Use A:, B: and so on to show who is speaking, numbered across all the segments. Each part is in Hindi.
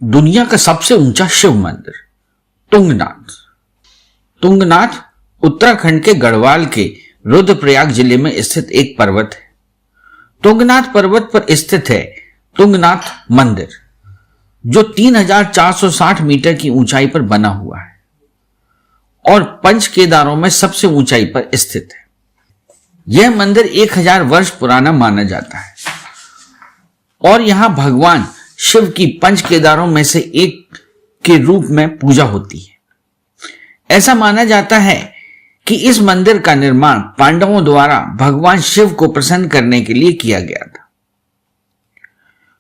A: दुनिया का सबसे ऊंचा शिव मंदिर तुंगनाथ। तुंगनाथ उत्तराखंड के गढ़वाल के रुद्रप्रयाग जिले में स्थित एक पर्वत है। तुंगनाथ पर्वत पर स्थित है तुंगनाथ मंदिर, जो 3460 मीटर की ऊंचाई पर बना हुआ है और पंच केदारों में सबसे ऊंचाई पर स्थित है। यह मंदिर 1000 वर्ष पुराना माना जाता है और यहां भगवान शिव की पंच केदारों में से एक के रूप में पूजा होती है। ऐसा माना जाता है कि इस मंदिर का निर्माण पांडवों द्वारा भगवान शिव को प्रसन्न करने के लिए किया गया था,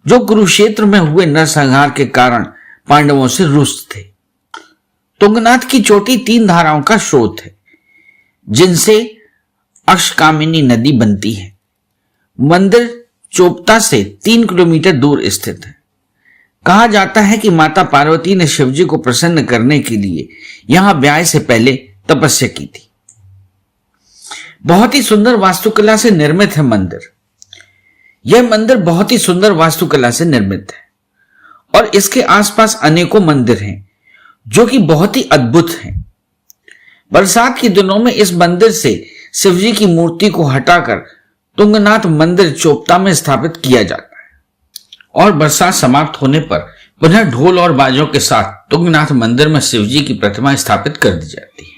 A: जो कुरुक्षेत्र में हुए नरसंहार के कारण पांडवों से रुष्ट थे। तुंगनाथ की चोटी 3 धाराओं का स्रोत है, जिनसे अक्षकामिनी नदी बनती है। मंदिर चोपता से 3 किलोमीटर दूर स्थित है। कहा जाता है कि माता पार्वती ने शिवजी को प्रसन्न करने के लिए यहां ब्याह से पहले तपस्या की थी। बहुत ही सुंदर वास्तुकला से निर्मित है मंदिर। यह मंदिर बहुत ही सुंदर वास्तुकला से निर्मित है और इसके आसपास अनेकों मंदिर हैं जो कि बहुत ही अद्भुत हैं। बरसात के दिनों में इस मंदिर से शिवजी की मूर्ति को हटाकर तुंगनाथ मंदिर चोपता में स्थापित किया जाता है और बरसात समाप्त होने पर पुनः ढोल और बाजों के साथ तुंगनाथ मंदिर में शिवजी की प्रतिमा स्थापित कर दी जाती है।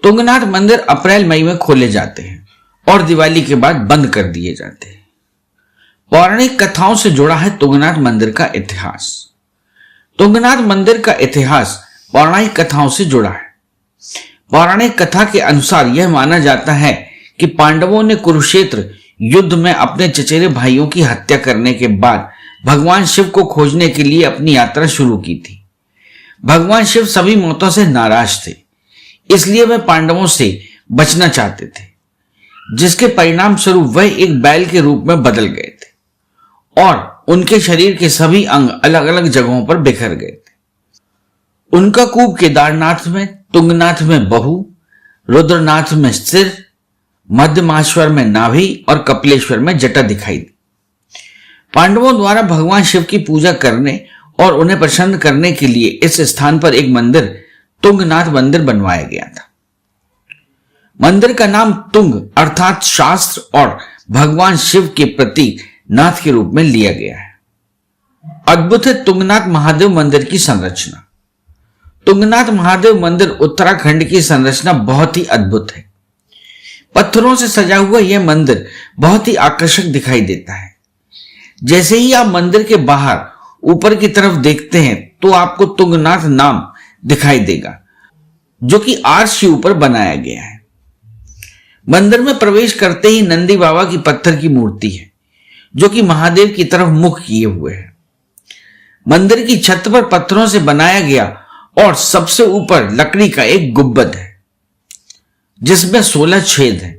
A: तुंगनाथ मंदिर अप्रैल मई में खोले जाते हैं और दिवाली के बाद बंद कर दिए जाते हैं। पौराणिक कथाओं से जुड़ा है तुंगनाथ मंदिर का इतिहास। तुंगनाथ मंदिर का इतिहास पौराणिक कथाओं से जुड़ा है। पौराणिक कथा के अनुसार यह माना जाता है कि पांडवों ने कुरुक्षेत्र युद्ध में अपने चचेरे भाइयों की हत्या करने के बाद भगवान शिव को खोजने के लिए अपनी यात्रा शुरू की थी। भगवान शिव सभी मौतों से नाराज थे, इसलिए वे पांडवों से बचना चाहते थे, जिसके परिणाम स्वरूप वह एक बैल के रूप में बदल गए थे और उनके शरीर के सभी अंग अलग अलग जगहों पर बिखर गए थे। उनका कूप केदारनाथ में, तुंगनाथ में बहु, रुद्रनाथ में सिर, मध्यमाश्वर में नाभि और कपिलेश्वर में जटा दिखाई दी। पांडवों द्वारा भगवान शिव की पूजा करने और उन्हें प्रसन्न करने के लिए इस स्थान पर एक मंदिर तुंगनाथ मंदिर बनवाया गया था। मंदिर का नाम तुंग अर्थात शास्त्र और भगवान शिव के प्रतीक नाथ के रूप में लिया गया है। अद्भुत है तुंगनाथ महादेव मंदिर की संरचना। तुंगनाथ महादेव मंदिर उत्तराखंड की संरचना बहुत ही अद्भुत है। पत्थरों से सजा हुआ यह मंदिर बहुत ही आकर्षक दिखाई देता है। जैसे ही आप मंदिर के बाहर ऊपर की तरफ देखते हैं तो आपको तुंगनाथ नाम दिखाई देगा, जो कि आर्च के ऊपर बनाया गया है। मंदिर में प्रवेश करते ही नंदी बाबा की पत्थर की मूर्ति है, जो कि महादेव की तरफ मुख किए हुए है। मंदिर की छत पर पत्थरों से बनाया गया और सबसे ऊपर लकड़ी का एक गुंबद है, जिसमें 16 छेद हैं।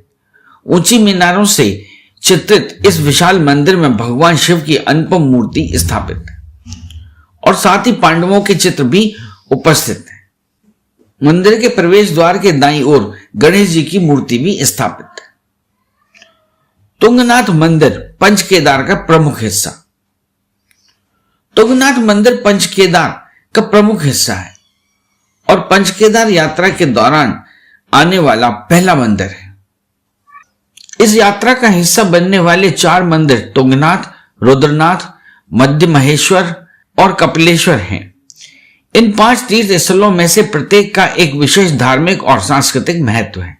A: ऊंची मीनारों से चित्रित इस विशाल मंदिर में भगवान शिव की अनुपम मूर्ति स्थापित है और साथ ही पांडवों के चित्र भी उपस्थित है। मंदिर के प्रवेश द्वार के दाईं ओर गणेश जी की मूर्ति भी स्थापित है। तुंगनाथ मंदिर पंच केदार का प्रमुख हिस्सा। तुंगनाथ मंदिर पंच केदार का प्रमुख हिस्सा है और पंच केदार यात्रा के दौरान आने वाला पहला मंदिर है। इस यात्रा का हिस्सा बनने वाले 4 मंदिर तुंगनाथ, रुद्रनाथ, मध्य महेश्वर और कपिलेश्वर हैं। इन 5 तीर्थ स्थलों में से प्रत्येक का एक विशेष धार्मिक और सांस्कृतिक महत्व है।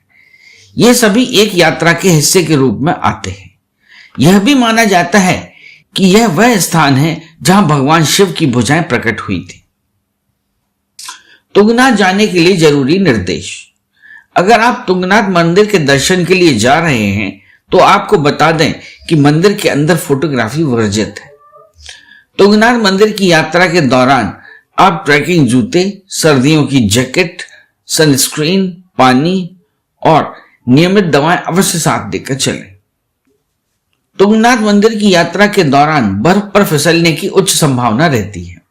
A: ये सभी एक यात्रा के हिस्से के रूप में आते हैं। यह भी माना जाता है कि यह वह स्थान है जहां भगवान शिव की भुजाएं प्रकट हुई थी। तुंगनाथ जाने के लिए जरूरी निर्देश। अगर आप तुंगनाथ मंदिर के दर्शन के लिए जा रहे हैं तो आपको बता दें कि मंदिर के अंदर फोटोग्राफी वर्जित है। तुंगनाथ मंदिर की यात्रा के दौरान आप ट्रैकिंग जूते, सर्दियों की जैकेट, सनस्क्रीन, पानी और नियमित दवाएं अवश्य साथ लेकर चलें। तुंगनाथ मंदिर की यात्रा के दौरान बर्फ पर फिसलने की उच्च संभावना रहती है,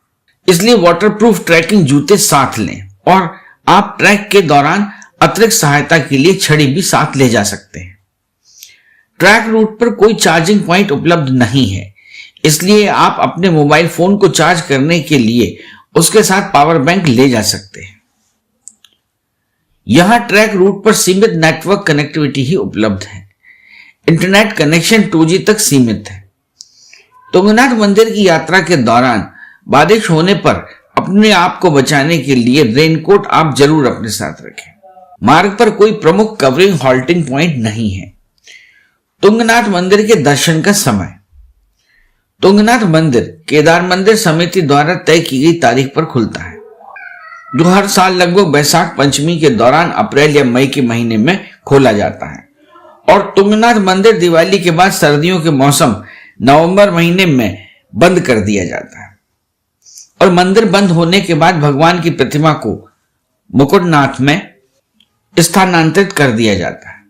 A: इसलिए वाटरप्रूफ ट्रैकिंग जूते साथ लें और आप ट्रैक के दौरान अतिरिक्त सहायता के लिए छड़ी भी साथ ले जा सकते हैं। ट्रैक रूट पर कोई चार्जिंग पॉइंट उपलब्ध नहीं है, इसलिए आप अपने मोबाइल फोन को चार्ज करने के लिए उसके साथ पावर बैंक ले जा सकते हैं। यहां ट्रैक रूट पर सीमित नेटवर्क कनेक्टिविटी ही उपलब्ध है। इंटरनेट कनेक्शन 2G तक सीमित है। तुंगनाथ मंदिर की यात्रा के दौरान बारिश होने पर अपने आप को बचाने के लिए रेनकोट आप जरूर अपने साथ रखें। मार्ग पर कोई प्रमुख कवरिंग हॉल्टिंग पॉइंट नहीं है। तुंगनाथ मंदिर के दर्शन का समय। तुंगनाथ मंदिर केदार मंदिर समिति द्वारा तय की गई तारीख पर खुलता है, जो हर साल लगभग बैसाख पंचमी के दौरान अप्रैल या मई के महीने में खोला जाता है। और तुंगनाथ मंदिर दिवाली के बाद सर्दियों के मौसम नवंबर महीने में बंद कर दिया जाता है और मंदिर बंद होने के बाद भगवान की प्रतिमा को मुकुटनाथ में स्थानांतरित कर दिया जाता है,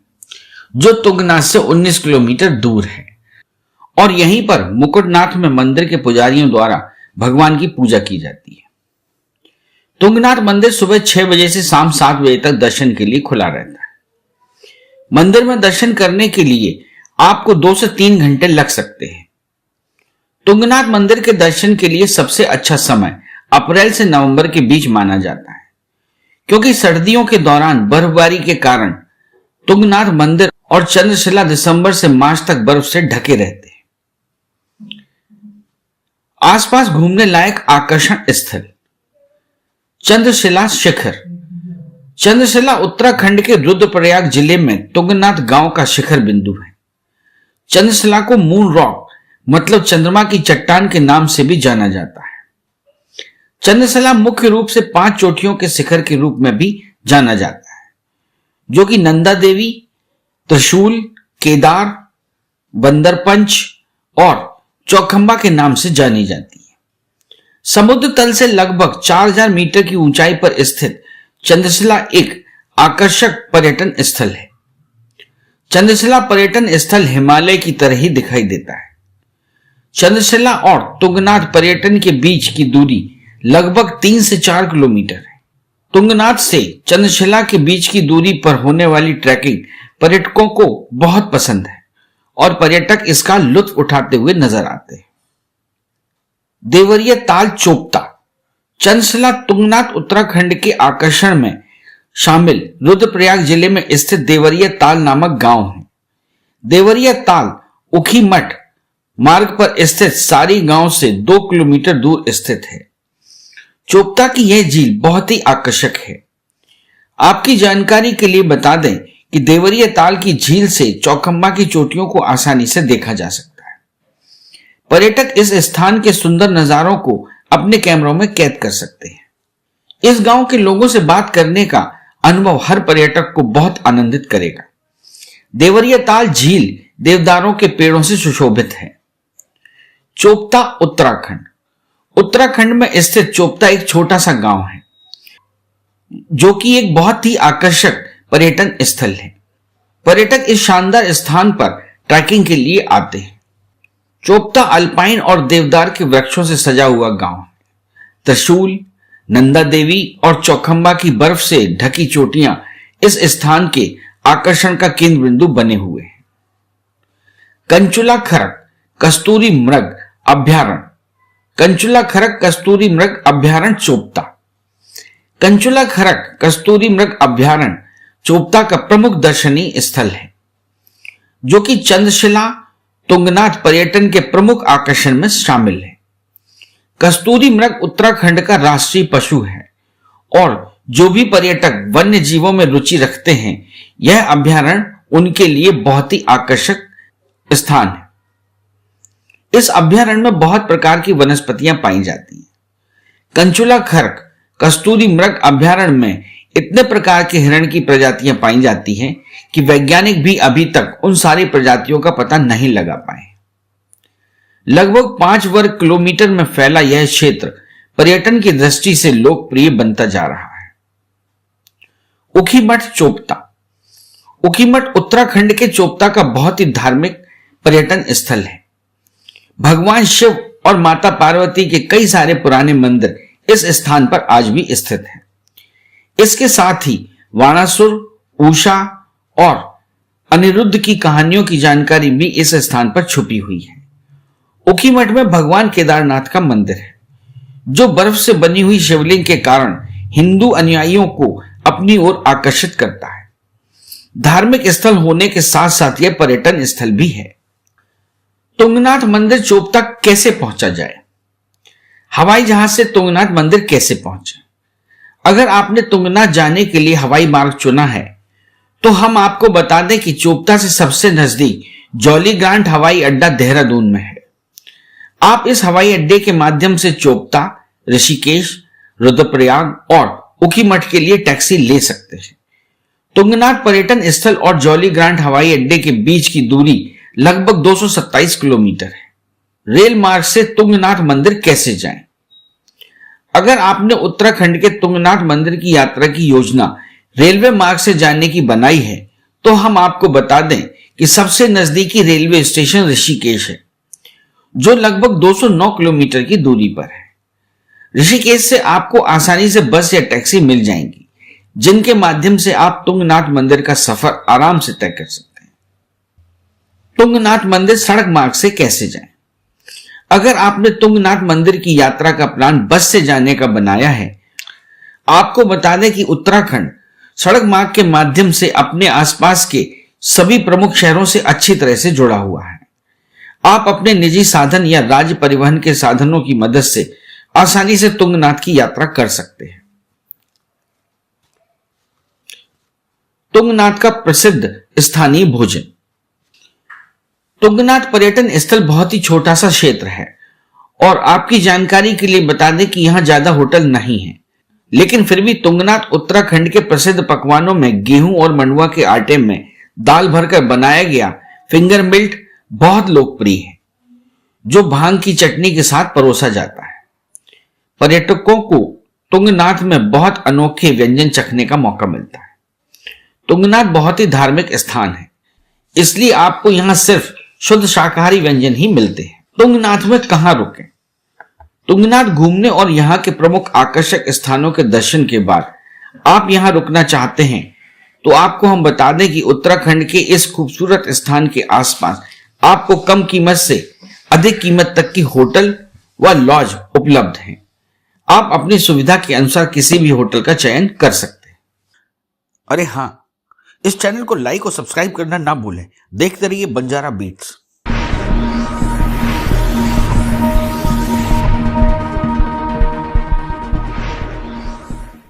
A: जो तुंगनाथ से 19 किलोमीटर दूर है। और यहीं पर मुकुटनाथ में मंदिर के पुजारियों द्वारा भगवान की पूजा की जाती है। तुंगनाथ मंदिर सुबह 6 बजे से शाम 7 बजे तक दर्शन के लिए खुला रहता है। मंदिर में दर्शन करने के लिए आपको 2 से 3 घंटे लग सकते हैं। तुंगनाथ मंदिर के दर्शन के लिए सबसे अच्छा समय अप्रैल से नवंबर के बीच माना जाता है, क्योंकि सर्दियों के दौरान बर्फबारी के कारण तुंगनाथ मंदिर और चंद्रशिला दिसंबर से मार्च तक बर्फ से ढके रहते हैं। आसपास घूमने लायक आकर्षण स्थल। चंद्रशिला शिखर। चंद्रशिला उत्तराखंड के रुद्रप्रयाग जिले में तुंगनाथ गांव का शिखर बिंदु है। चंद्रशिला को मून रॉक मतलब चंद्रमा की चट्टान के नाम से भी जाना जाता है। चंद्रशिला मुख्य रूप से 5 चोटियों के शिखर के रूप में भी जाना जाता है, जो कि नंदा देवी, त्रिशूल, केदार, बंदरपंच और चौखंबा के नाम से जानी जाती है। समुद्र तल से लगभग 4000 मीटर की ऊंचाई पर स्थित चंद्रशिला एक आकर्षक पर्यटन स्थल है। चंद्रशिला पर्यटन स्थल हिमालय की तरह ही दिखाई देता है। चंद्रशिला और तुंगनाथ पर्यटन के बीच की दूरी लगभग 3 से 4 किलोमीटर है। तुंगनाथ से चंद्रशिला के बीच की दूरी पर होने वाली ट्रैकिंग पर्यटकों को बहुत पसंद है और पर्यटक इसका लुत्फ उठाते हुए नजर आते हैं। देवरिया ताल चोपता। चंद्रशिला तुंगनाथ उत्तराखंड के आकर्षण में शामिल रुद्रप्रयाग जिले में स्थित देवरिया ताल नामक गांव है। देवरिया ताल उखीमठ मार्ग पर स्थित सारी गांव से 2 किलोमीटर दूर स्थित है। चोपता की यह झील बहुत ही आकर्षक है। आपकी जानकारी के लिए बता दें कि देवरिया ताल की झील से चौखंबा की चोटियों को आसानी से देखा जा सकता है। पर्यटक इस स्थान के सुंदर नजारों को अपने कैमरों में कैद कर सकते हैं। इस गांव के लोगों से बात करने का अनुभव हर पर्यटक को बहुत आनंदित करेगा। देवरिया ताल झील देवदारों के पेड़ों से सुशोभित है। चोपता उत्तराखंड। उत्तराखंड में स्थित चोपता एक छोटा सा गांव है, जो कि एक बहुत ही आकर्षक पर्यटन स्थल है। पर्यटक इस शानदार स्थान पर ट्रैकिंग के लिए आते हैं। चोपता अल्पाइन और देवदार के वृक्षों से सजा हुआ गांव है। त्रिशूल, नंदा देवी और चौखंबा की बर्फ से ढकी चोटियां इस स्थान के आकर्षण का केंद्र बिंदु बने हुए हैं। कंचुला खरक कस्तूरी मृग अभ्यारण्य। कंचुला खरक कस्तूरी मृग अभ्यारण्य चोपता। कंचुला खरक कस्तूरी मृग अभ्यारण्य चोपता का प्रमुख दर्शनीय स्थल है, जो कि चंद्रशिला तुंगनाथ पर्यटन के प्रमुख आकर्षण में शामिल है। कस्तूरी मृग उत्तराखंड का राष्ट्रीय पशु है और जो भी पर्यटक वन्य जीवों में रुचि रखते हैं, यह अभ्यारण्य उनके लिए बहुत ही आकर्षक स्थान है। इस अभ्यारण्य में बहुत प्रकार की वनस्पतियां पाई जाती हैं। कंचुला खरक कस्तूरी मृग अभ्यारण्य में इतने प्रकार के हिरण की प्रजातियां पाई जाती हैं कि वैज्ञानिक भी अभी तक उन सारी प्रजातियों का पता नहीं लगा पाए। लगभग 5 वर्ग किलोमीटर में फैला यह क्षेत्र पर्यटन की दृष्टि से लोकप्रिय बनता जा रहा है। उखीमठ चोपता। उखीमठ उत्तराखंड के चोपता का बहुत ही धार्मिक पर्यटन स्थल है। भगवान शिव और माता पार्वती के कई सारे पुराने मंदिर इस स्थान पर आज भी स्थित हैं। इसके साथ ही वाणासुर, उषा और अनिरुद्ध की कहानियों की जानकारी भी इस स्थान पर छुपी हुई है। ऊखीमठ में भगवान केदारनाथ का मंदिर है, जो बर्फ से बनी हुई शिवलिंग के कारण हिंदू अनुयायियों को अपनी ओर आकर्षित करता है। धार्मिक स्थल होने के साथ साथ यह पर्यटन स्थल भी है। तुंगनाथ मंदिर चोपता कैसे पहुंचा जाए? हवाई जहाज से तुंगनाथ मंदिर कैसे पहुंचे? अगर आपने तुंगनाथ जाने के लिए हवाई मार्ग चुना है तो हम आपको बता दें कि चोपता से सबसे नजदीक जॉली ग्रांट हवाई अड्डा देहरादून में है। आप इस हवाई अड्डे के माध्यम से चोपता, ऋषिकेश, रुद्रप्रयाग और ऊखीमठ के लिए टैक्सी ले सकते हैं। तुंगनाथ पर्यटन स्थल और जॉली ग्रांट हवाई अड्डे के बीच की दूरी लगभग 227 किलोमीटर है। रेल मार्ग से तुंगनाथ मंदिर कैसे जाएं? अगर आपने उत्तराखंड के तुंगनाथ मंदिर की यात्रा की योजना रेलवे मार्ग से जाने की बनाई है तो हम आपको बता दें कि सबसे नजदीकी रेलवे स्टेशन ऋषिकेश है, जो लगभग 209 किलोमीटर की दूरी पर है। ऋषिकेश से आपको आसानी से बस या टैक्सी मिल जाएंगी, जिनके माध्यम से आप तुंगनाथ मंदिर का सफर आराम से तय कर सकते हैं। तुंगनाथ मंदिर सड़क मार्ग से कैसे जाएं? अगर आपने तुंगनाथ मंदिर की यात्रा का प्लान बस से जाने का बनाया है, आपको बता दें कि उत्तराखंड सड़क मार्ग के माध्यम से अपने आसपास के सभी प्रमुख शहरों से अच्छी तरह से जुड़ा हुआ है। आप अपने निजी साधन या राज्य परिवहन के साधनों की मदद से आसानी से तुंगनाथ की यात्रा कर सकते हैं। तुंगनाथ का प्रसिद्ध स्थानीय भोजन। तुंगनाथ पर्यटन स्थल बहुत ही छोटा सा क्षेत्र है और आपकी जानकारी के लिए बता दें कि यहां ज्यादा होटल नहीं है, लेकिन फिर भी तुंगनाथ उत्तराखंड के प्रसिद्ध पकवानों में गेहूं और मंडुआ के आटे में दाल भरकर बनाया गया फिंगर मिल्ट बहुत लोकप्रिय है, जो भांग की चटनी के साथ परोसा जाता है। पर्यटकों को तुंगनाथ में बहुत अनोखे व्यंजन चखने का मौका मिलता है। तुंगनाथ बहुत ही धार्मिक स्थान है, इसलिए आपको यहां सिर्फ शुद्ध शाकाहारी व्यंजन ही मिलते हैं। तुंगनाथ में कहां रुकें? तुंगनाथ घूमने और यहां के प्रमुख आकर्षक स्थानों के दर्शन के बाद आप यहां रुकना चाहते हैं तो आपको हम बता दें कि उत्तराखंड के इस खूबसूरत स्थान के आसपास आपको कम कीमत से अधिक कीमत तक की होटल व लॉज उपलब्ध हैं। आप अपनी सुविधा के अनुसार किसी भी होटल का चयन कर सकते हैं।
B: अरे हाँ, इस चैनल को लाइक और सब्सक्राइब करना ना भूलें। देखते रहिए बंजारा बीट्स।